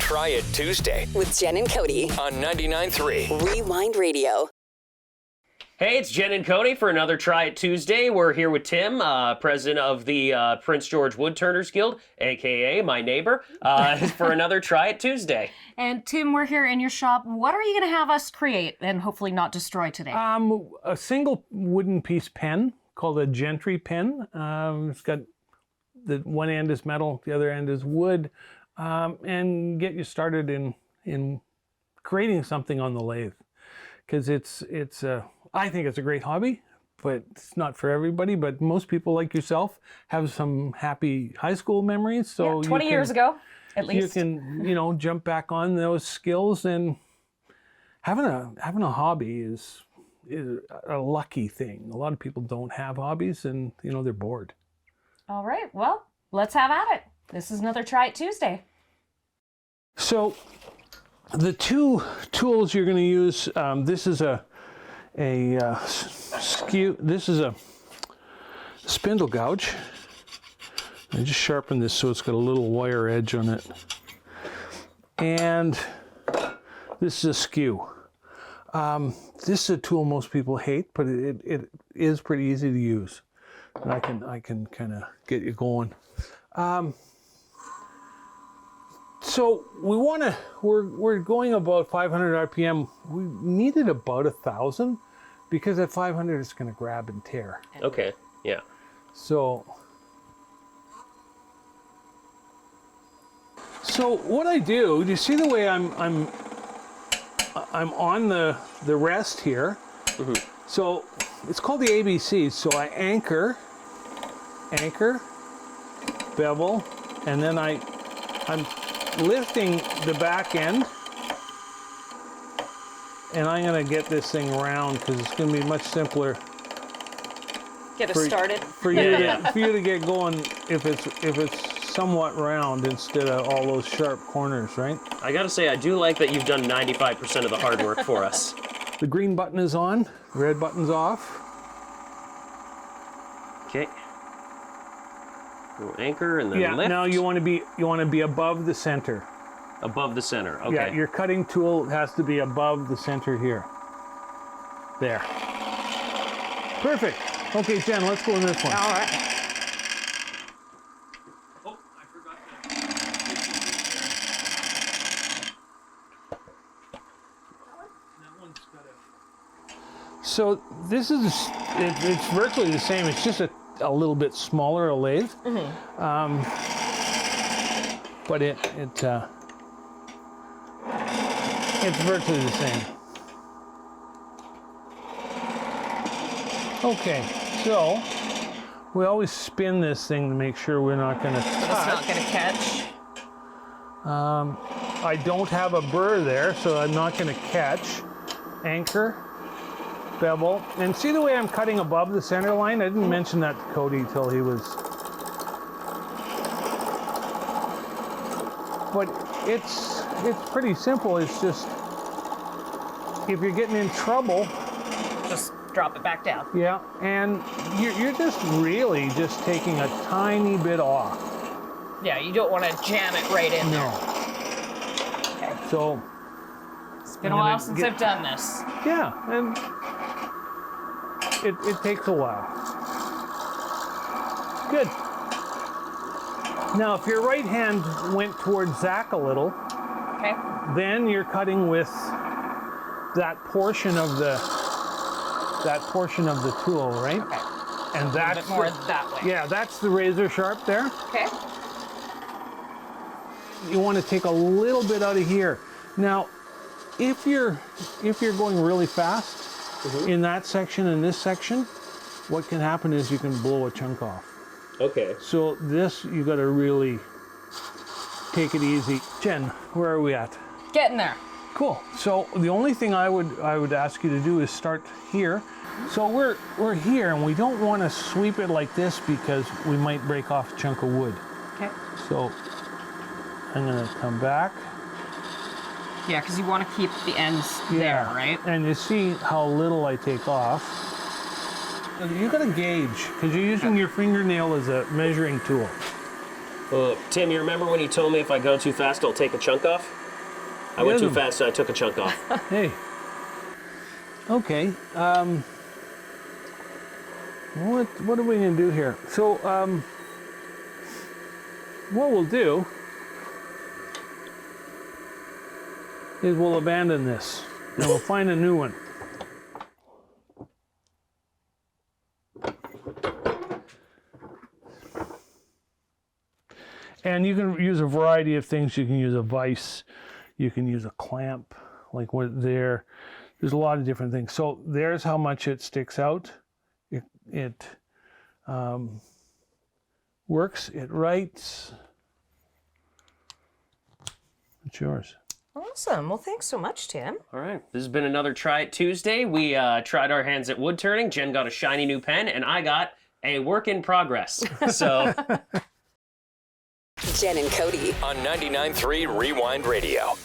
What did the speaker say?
Try It Tuesday with Jen and Cody on 99.3 Rewind Radio. Hey, it's Jen and Cody for another Try It Tuesday. We're here with Tim, president of the Prince George Woodturners Guild, a.k.a. my neighbor, for another Try It Tuesday. And Tim, we're here in your shop. What are you going to have us create and hopefully not destroy today? A single wooden piece pen called a gentry pen. It's got the one end is metal, the other end is wood, and get you started in creating something on the lathe. Because I think it's a great hobby, but it's not for everybody. But most people like yourself have some happy high school memories. So 20 years ago, at least. You can, jump back on those skills, and having a hobby is a lucky thing. A lot of people don't have hobbies, and they're bored. All right, well, let's have at it. This is another Try It Tuesday. So the two tools you're going to use, this is a skew. This is a spindle gouge. I just sharpened this so it's got a little wire edge on it. And this is a skew. This is a tool most people hate, but it is pretty easy to use. And I can kind of get you going. So we're going about 500 RPM. We needed about 1,000 because at 500 it's going to grab and tear. Okay, yeah. So what I do you see the way I'm on the rest here? Mm-hmm. So it's called the ABCs. So I anchor, bevel, and then I'm lifting the back end, and I'm going to get this thing round because it's going to be much simpler. Get us started. For you to get going if it's somewhat round instead of all those sharp corners, right? I gotta say, I do like that you've done 95% of the hard work for us. The green button is on, the red button's off. Okay. We'll anchor and then lift. Now you want to be above the center. Above the center. Okay. Yeah, your cutting tool has to be above the center here. There. Perfect. Okay, Jen, let's go in this one. All right. Oh, I forgot that one's got a... So this is it's virtually the same. It's just a little bit smaller a lathe. Mm-hmm. But it's virtually the same. Okay, so we always spin this thing to make sure we're not going to touch. It's not going to catch. I don't have a burr there, so I'm not going to catch. Anchor, bevel, and see the way I'm cutting above the center line? I didn't mention that to Cody till he was... But it's pretty simple. It's just, if you're getting in trouble... Just drop it back down. Yeah, and you're just really just taking a tiny bit off. Yeah, you don't want to jam it right in there. Okay. So... It's been a while since I've done this. Yeah, and it takes a while. Good. Now, if your right hand went towards Zach a little, okay, then you're cutting with that portion of the tool, right? Okay. And that's a bit more that way. Yeah, that's the razor sharp there. Okay. You want to take a little bit out of here. Now, if you're going really fast in that section and this section, what can happen is you can blow a chunk off. Okay. So this, you got to really take it easy. Jen, where are we at? Getting there. Cool. So the only thing I would ask you to do is start here. So we're here, and we don't want to sweep it like this because we might break off a chunk of wood. Okay. So I'm going to come back. Yeah, because you want to keep the ends there, right? And you see how little I take off. You got to gauge because you're using your fingernail as a measuring tool. Tim, you remember when you told me if I go too fast, I'll take a chunk off? I went too Rhythm. fast, so I took a chunk off. Hey. Okay. What are we going to do here? So, what we'll do is we'll abandon this and we'll find a new one. And you can use a variety of things. You can use a vise, you can use a clamp, like what there. There's a lot of different things. So there's how much it sticks out. It works, it writes. It's yours. Awesome. Well, thanks so much, Tim. All right, this has been another Try It Tuesday. We tried our hands at Woodturning. Jen got a shiny new pen, and I got a work in progress. So, Jen and Cody. On 99.3 Rewind Radio.